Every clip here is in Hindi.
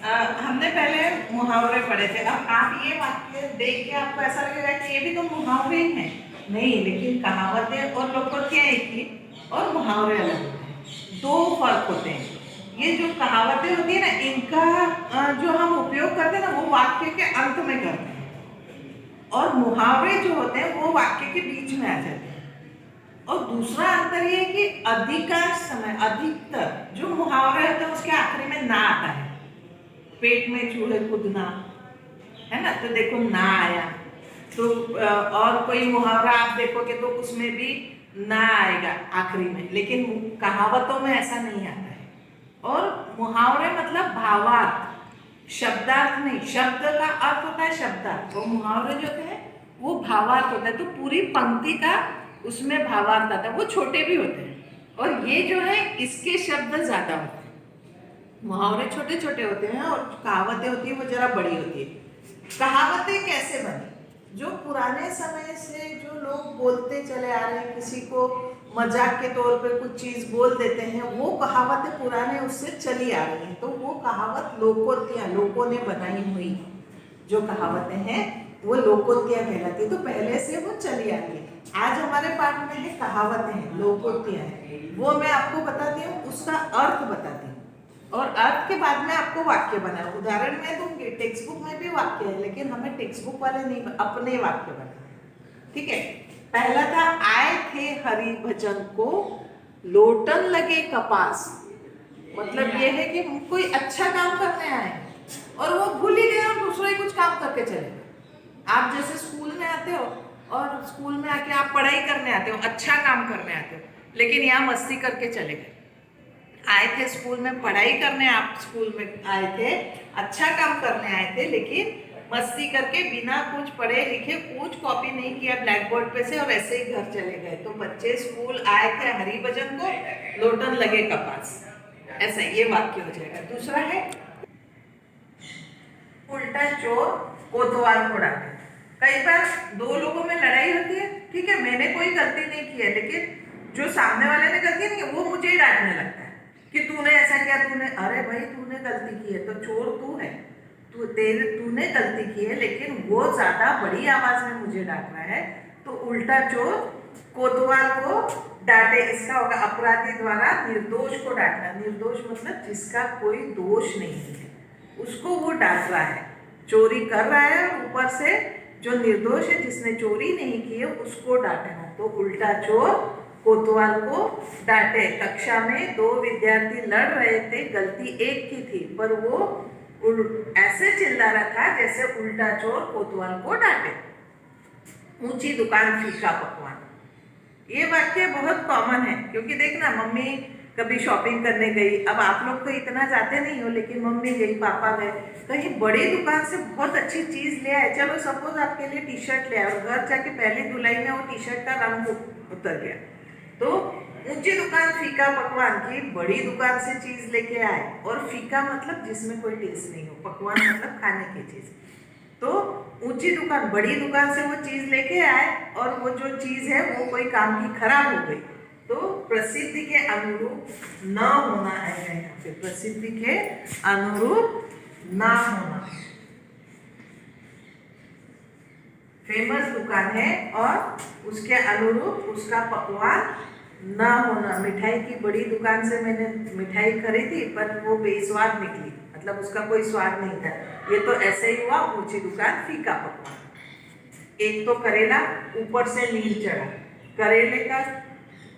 हमने पहले मुहावरे पढ़े थे। अब आप ये वाक्य देख के आपको ऐसा लगेगा कि ये भी तो मुहावरे ही हैं। नहीं, लेकिन कहावतें और लोकोक्तियाँ एक थी और मुहावरे अलग होते हैं। दो फर्क होते हैं। ये जो कहावतें होती है ना, इनका जो हम उपयोग करते हैं ना, वो वाक्य के अंत में करते हैं, और मुहावरे जो होते हैं वो वाक्य के बीच में आ जाते हैं। और दूसरा अंतर ये है कि अधिकांश समय, अधिकतर जो मुहावरे होते हैं उसके आखिरी में ना आता है। पेट में चूहे कूदना, है ना, तो देखो ना आया। तो और कोई मुहावरा आप देखोगे तो उसमें भी ना आएगा आखिरी में, लेकिन कहावतों में ऐसा नहीं आता है। और मुहावरे मतलब भावार्थ, शब्दार्थ नहीं। शब्द का अर्थ होता है शब्दार्थ, और मुहावरे जो होते हैं वो भावार्थ होता है। तो पूरी पंक्ति का उसमें भावार्थ आता है। वो छोटे भी होते हैं, और ये जो है इसके शब्द ज्यादा होते हैं। मुहावरे छोटे छोटे होते हैं और कहावतें होती है वो जरा बड़ी होती है। कहावतें कैसे बनी? जो पुराने समय से जो लोग बोलते चले आ रहे हैं, किसी को मजाक के तौर पे कुछ चीज बोल देते हैं, वो कहावतें पुराने उससे चली आ रही हैं। तो वो कहावत लोकोक्तियां, लोगों ने बनाई हुई जो कहावतें हैं वो लोकोक्तियां कहलाती है। तो पहले से वो चली आती है। आज हमारे पाठ में है कहावतें हैं, लोकोक्तियां हैं। वो मैं आपको बताती हूँ, उसका अर्थ बताती हूँ, और अर्थ के बाद में आपको वाक्य बनाना। उदाहरण मैं दूंगी, टेक्स्ट बुक में भी वाक्य है, लेकिन हमें टेक्स्ट बुक वाले नहीं, अपने वाक्य बनाना। ठीक है। पहला था, आए थे हरि भजन को, लोटन लगे कपास। मतलब ये है कि कोई अच्छा काम करने आए और वो भूल ही गए और दूसरा ही कुछ काम करके चले गए। आप जैसे स्कूल में आते हो और स्कूल में आके आप पढ़ाई करने आते हो, अच्छा काम करने आते हो, लेकिन यहाँ मस्ती करके चले गए। आए थे स्कूल में पढ़ाई करने, आप स्कूल में आए थे, अच्छा काम करने आए थे, लेकिन मस्ती करके बिना कुछ पढ़े लिखे कुछ कॉपी नहीं किया ब्लैक बोर्ड पे से और ऐसे ही घर चले गए। तो बच्चे स्कूल आए थे हरि भजन को, लोटन लगे कपास। ऐसा ये वाक्य हो जाएगा। दूसरा है, उल्टा चोर कोतवाल को डांटे। कई बार दो लोगों में लड़ाई होती है, ठीक है, मैंने कोई गलती नहीं की है, लेकिन जो सामने वाले ने गलती नहीं की वो मुझे ही डांटने लगता है कि तूने ऐसा किया, तूने, अरे भाई तूने गलती की है तो चोर तू है, तूने गलती की है, लेकिन वो ज्यादा बड़ी आवाज में मुझे डांट रहा है। तो उल्टा चोर कोतवाल को डांटे। इसका होगा, अपराधी द्वारा निर्दोष को डांटना। निर्दोष मतलब जिसका कोई दोष नहीं है उसको वो डांट रहा है। चोरी कर रहा है और ऊपर से जो निर्दोष है, जिसने चोरी नहीं की है, उसको डांटना। तो उल्टा चोर कोतवाल को डांटे। कक्षा में दो विद्यार्थी लड़ रहे थे, गलती एक की थी, पर वो ऐसे चिल्ला रहा था जैसे उल्टा चोर कोतवाल को डांटे। ऊंची दुकान फीका पकवान। ये वाक्य बहुत कॉमन है, क्योंकि देखना, मम्मी कभी शॉपिंग करने गई, अब आप लोग तो इतना जाते नहीं हो, लेकिन मम्मी गई, पापा गए, कहीं बड़ी दुकान से बहुत अच्छी चीज ले आए। चलो सपोज आपके लिए टी शर्ट ले आए और घर जाके पहली धुलाई में वो टी शर्ट का रंग उतर गया। तो ऊंची दुकान फीका पकवान की, बड़ी दुकान से चीज लेके आए, और फीका मतलब जिसमें कोई टेस्ट नहीं हो, पकवान मतलब खाने की चीज। तो ऊंची दुकान, बड़ी दुकान से वो चीज लेके आए और वो जो चीज है वो कोई काम की खराब हो गई। तो प्रसिद्धि के अनुरूप न होना आएगा यहाँ पे, प्रसिद्धि के अनुरूप ना होना। फेमस दुकान है और उसके अनुरूप उसका पकवान ना होना। मिठाई की बड़ी दुकान से मैंने मिठाई खरीदी पर वो बेस्वाद निकली, मतलब उसका कोई स्वाद नहीं था। ये तो ऐसे ही हुआ, ऊंची दुकान फीका पकवान। एक तो करेला, ऊपर से नीम चढ़ा। करेले का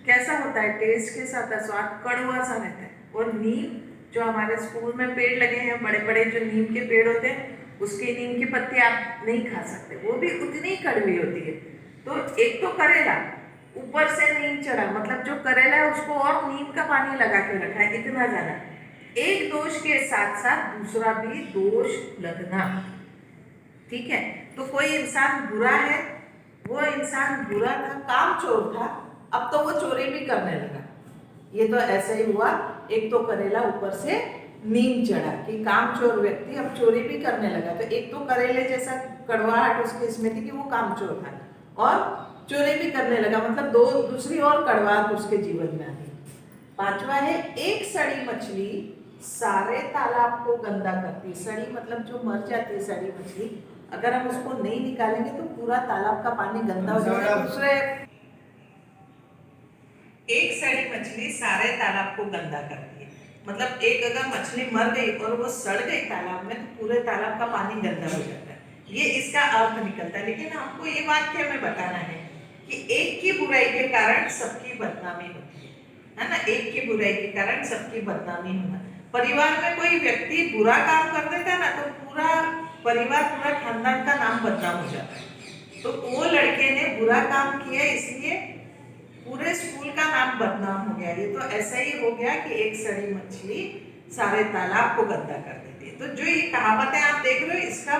कैसा होता है, टेस्ट के साथ स्वाद कड़वा सा रहता है। और नीम, जो हमारे स्कूल में पेड़ लगे हैं, बड़े बड़े जो नीम के पेड़ होते हैं, उसके नीम की पत्ती आप नहीं खा सकते, वो भी उतनी कड़वी होती है। तो एक तो करेला, ऊपर से नीम चढ़ा, मतलब जो करेला है उसको और नीम का पानी लगा के रखा है, इतना ज्यादा। एक दोष के साथ साथ दूसरा भी दोष लगना। ठीक है। तो कोई इंसान बुरा है, वो इंसान बुरा था, कामचोर था, अब तो वो चोरी भी करने लगा। ये तो ऐसा ही हुआ, एक तो करेला ऊपर से नीम चढ़ा कि कामचोर व्यक्ति अब चोरी भी करने लगा। तो एक तो करेले जैसा कड़वाहट उसके इसमें थी कि वो कामचोर था और चोरी भी करने लगा, मतलब दूसरी और कड़वाहट उसके जीवन में आ गई। पांचवा है, एक सड़ी मछली सारे तालाब को गंदा करती है। सड़ी मतलब जो मर जाती है सड़ी मछली, अगर हम उसको नहीं निकालेंगे तो पूरा तालाब का पानी गंदा हो जाएगा। दूसरे एक सड़ी मछली सारे तालाब को गंदा करती है। मतलब एक अगर मछली मर गई और वो सड़ गई तालाब में तो पूरे तालाब का पानी गंदा हो जाता है, ये इसका अर्थ निकलता है। लेकिन हमको ये वाक्य में बताना है कि एक की बुराई के कारण सबकी बदनामी होती है ना। एक की बुराई के कारण सबकी बदनामी होना। परिवार में कोई व्यक्ति बुरा काम कर देता है ना तो पूरा परिवार पूरा खानदान का नाम बदनाम हो जाता है। तो वो लड़के ने बुरा काम किया इसलिए पूरे स्कूल का नाम बदनाम हो गया। ये तो ऐसा ही हो गया कि एक सड़ी मछली सारे तालाब को गंदा कर देती है। तो जो ये कहावतें आप देख रहे हो इसका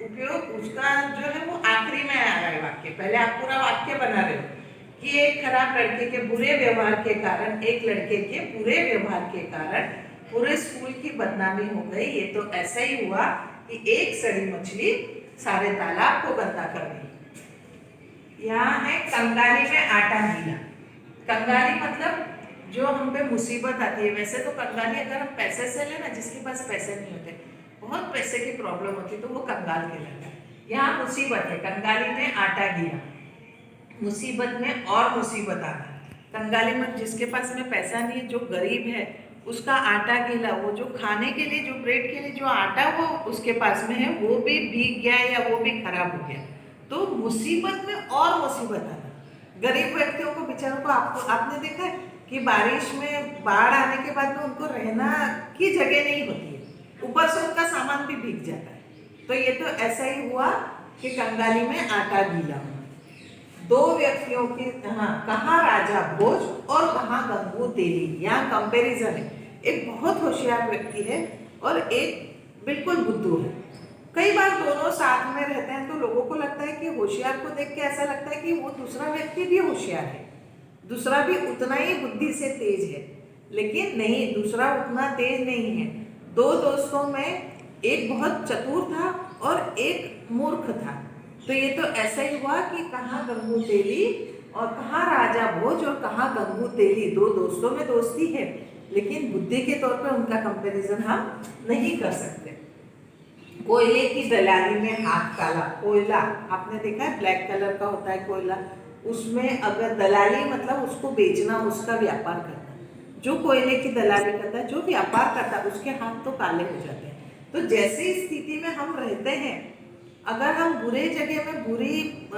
उपयोग उसका जो है वो आखिरी में आ रहा है वाक्य। पहले आप पूरा वाक्य बना रहे हो कि एक खराब लड़के के बुरे व्यवहार के कारण, एक लड़के के बुरे व्यवहार के कारण पूरे स्कूल की बदनामी हो गई। ये तो ऐसा ही हुआ कि एक सड़ी मछली सारे तालाब को गंदा कर गई। यहाँ है कंगाली में आटा गीला। कंगाली मतलब जो हम पे मुसीबत आती है। वैसे तो कंगाली अगर हम पैसे से लेना, जिसके पास पैसे नहीं होते, बहुत पैसे की प्रॉब्लम होती तो वो कंगाल कहलाता है। यहाँ मुसीबत है, कंगाली में आटा गीला, मुसीबत में और मुसीबत आना। कंगाली में जिसके पास में पैसा नहीं है, जो गरीब है, उसका आटा गीला, वो जो खाने के लिए जो ब्रेड के लिए जो आटा वो उसके पास में है वो भी भीग गया या वो भी खराब हो गया। तो मुसीबत में और मुसीबत आना। गरीब व्यक्तियों को बेचारों को आपने देखा है कि बारिश में बाढ़ आने के बाद में उनको रहना की जगह नहीं होती है, ऊपर से उनका सामान भी भीग जाता है। तो ये तो ऐसा ही हुआ कि कंगाली में आटा गीला हुआ। दो व्यक्तियों की कहाँ राजा भोज और कहाँ गंगू तेली। यहाँ कंपैरिजन है। एक बहुत होशियार व्यक्ति है और एक बिल्कुल बुद्धू है। कई बार दोनों साथ में रहते हैं तो लोगों को लगता है कि होशियार को देख के ऐसा लगता है कि वो दूसरा व्यक्ति भी होशियार है, दूसरा भी उतना ही बुद्धि से तेज है। लेकिन नहीं, दूसरा उतना तेज नहीं है। दो दोस्तों में एक बहुत चतुर था और एक मूर्ख था। तो ये तो ऐसा ही हुआ कि कहाँ गंगू तेली और कहाँ राजा भोज और कहाँ गंगू तेली। दो दोस्तों में दोस्ती है लेकिन बुद्धि के तौर पर उनका कंपैरिजन हम नहीं कर सकते। कोयले की दलाली में हाथ काला। कोयला आपने देखा है ब्लैक कलर का होता है कोयला, उसमें अगर दलाली मतलब उसको बेचना, उसका व्यापार करना। जो कोयले की दलाली करता है, जो व्यापार करता है, उसके हाथ तो काले हो जाते हैं। तो जैसी स्थिति में हम रहते हैं, अगर हम बुरे जगह में बुरी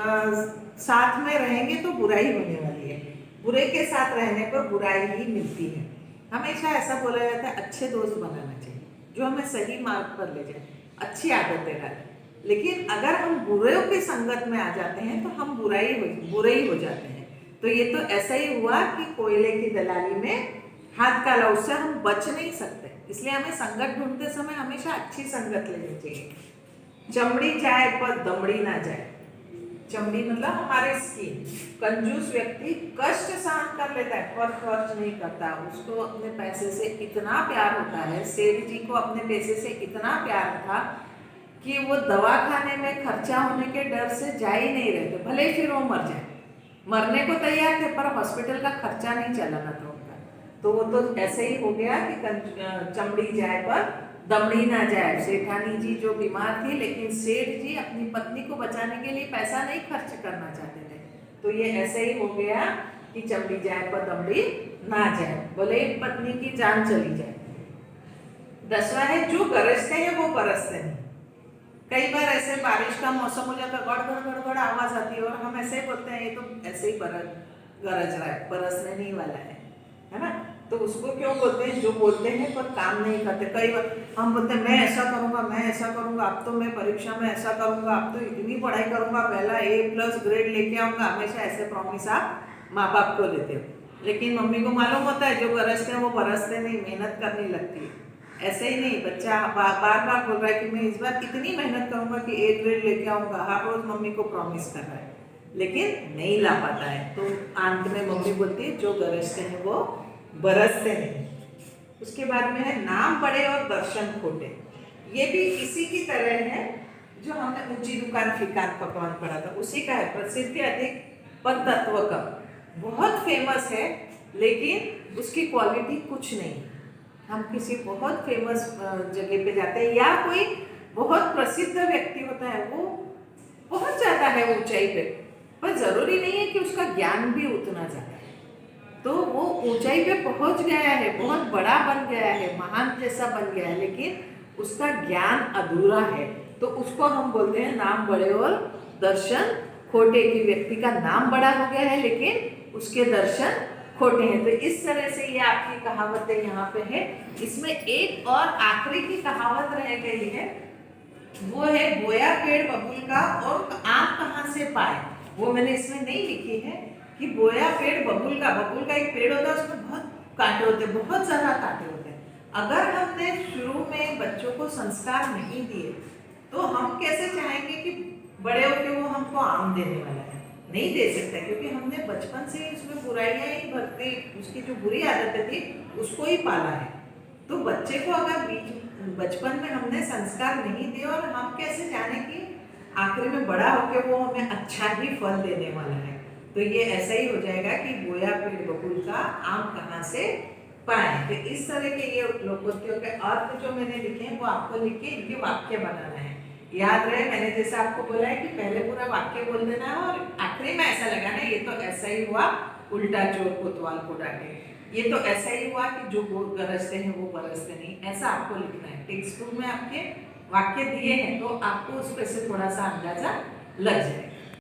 साथ में रहेंगे तो बुराई होने वाली है। बुरे के साथ रहने पर बुराई ही मिलती है। हमेशा ऐसा बोला जाता है अच्छे दोस्त बनाना चाहिए जो हमें सही मार्ग पर ले जाए, अच्छी आदतें डालें। लेकिन अगर हम बुरे की संगत में आ जाते हैं तो हम बुरे ही हो जाते हैं। तो ये तो ऐसा ही हुआ कि कोयले की दलाली में हाथ काला, उससे हम बच नहीं सकते। इसलिए हमें संगत ढूंढते समय हमेशा अच्छी संगत लेनी चाहिए। चमड़ी जाए पर दमड़ी ना जाए। चमड़ी मतलब हमारे स्किन। कंजूस व्यक्ति कष्ट सहन कर लेता है पर खर्च नहीं करता। उसको अपने पैसे से इतना प्यार होता है, सेठ जी को अपने पैसे से इतना प्यार था कि वो दवाखाने में खर्चा होने के डर से जा ही नहीं रहते, भले फिर वो मर जाए। मरने को तैयार थे पर हॉस्पिटल का खर्चा नहीं चलाना था उनका। तो वो तो ऐसे ही हो गया कि चमड़ी जाए पर दमड़ी ना जाए। सेठानी जी जो बीमार थी लेकिन सेठ जी अपनी पत्नी को बचाने के लिए पैसा नहीं खर्च करना चाहते थे। तो ये ऐसे ही हो गया कि चमड़ी जाए पर दमड़ी ना जाए, भले ही पत्नी की जान चली जाए। 10वां है जो गरजते हैं वो बरसते हैं। कई बार ऐसे बारिश का मौसम हो जाता है, गड़ गड़ गड़ आवाज आती है और हम ऐसे ही बोलते हैं ये तो ऐसे ही गरज रहा है, बरसने नहीं वाला है ना। तो उसको क्यों बोलते हैं? जो बोलते हैं पर काम नहीं करते। कई बार हम बोलते हैं मैं ऐसा करूँगा, मैं ऐसा करूँगा, अब तो मैं परीक्षा में ऐसा करूँगा, अब तो इतनी पढ़ाई करूँगा, पहला A+ ग्रेड लेके आऊँगा। हमेशा ऐसे प्रॉमिस आप माँ बाप को देते हो। लेकिन मम्मी को मालूम होता है जो गरजते हैं वो बरसते नहीं, मेहनत करनी लगती है। ऐसे ही नहीं, बच्चा बार बार बोल रहा है कि मैं इस बार इतनी मेहनत करूँगा कि A ग्रेड लेके आऊँगा, हर रोज मम्मी को प्रॉमिस कर रहा है लेकिन नहीं ला पाता है। तो अंत में मम्मी बोलती है जो गरजते हैं वो बरसते नहीं। उसके बाद में है नाम बड़े और दर्शन खोटे। ये भी इसी की तरह है जो हमने ऊंची दुकान फीकान पकवान पढ़ा था, उसी का है। प्रसिद्धि अधिक पर तत्व कम। बहुत फेमस है लेकिन उसकी क्वालिटी कुछ नहीं। हम किसी बहुत फेमस जगह पे जाते हैं या कोई बहुत प्रसिद्ध व्यक्ति होता है, वो पहुंच जाता है ऊंचाई पे, पर जरूरी नहीं है कि उसका ज्ञान भी उतना ज्यादा है। तो वो ऊंचाई पे पहुंच गया है, बहुत बड़ा बन गया है, महान जैसा बन गया है, लेकिन उसका ज्ञान अधूरा है, तो उसको हम बोलते हैं नाम बड़े और दर्शन खोटे। की व्यक्ति का नाम बड़ा हो गया है लेकिन उसके दर्शन खोटे हैं। तो इस तरह से ये आपकी कहावतें यहाँ पे है। इसमें एक और आखिरी की कहावत रह गई है, वो है बोया पेड़ बबूल का और आम कहाँ से पाए। वो मैंने इसमें नहीं लिखी है कि बोया पेड़ बबूल का एक पेड़ होता है, उसमें बहुत कांटे होते हैं, बहुत ज़्यादा कांटे होते हैं। अगर हमने शुरू में बच्चों को संस्कार नहीं दिए तो हम कैसे चाहेंगे कि बड़े होकर वो हमको आम देने वाला है। नहीं दे सकते, क्योंकि हमने बचपन से उसमें बुराइयां ही भरते, उसकी जो बुरी आदतें थी उसको ही पाला है। तो बच्चे को अगर बचपन में हमने संस्कार नहीं दिए, और हम कैसे जाने कि आखिरी में बड़ा होकर वो हमें अच्छा ही फल देने वाला है। तो ये ऐसा ही हो जाएगा कि बोया पेड़ बबूल का आम कहाँ से पाए। तो इस तरह के ये लोकोक्तियों के अर्थ जो मैंने लिखे हैं वो आपको लिख के इनके वाक्य बनाना है। याद रहे, मैंने जैसे आपको बोला है कि पहले पूरा वाक्य बोल देना है और आखिरी में ऐसा लगाना है, ये तो ऐसा ही हुआ, उल्टा चोर कोतवाल को डांटे। ये तो ऐसा ही हुआ कि जो गरजते हैं वो बरसते नहीं, ऐसा आपको लिखना है। टेक्स्ट बुक में आपके वाक्य दिए हैं तो आपको उस पर से थोड़ा सा अंदाजा लग जाएगा।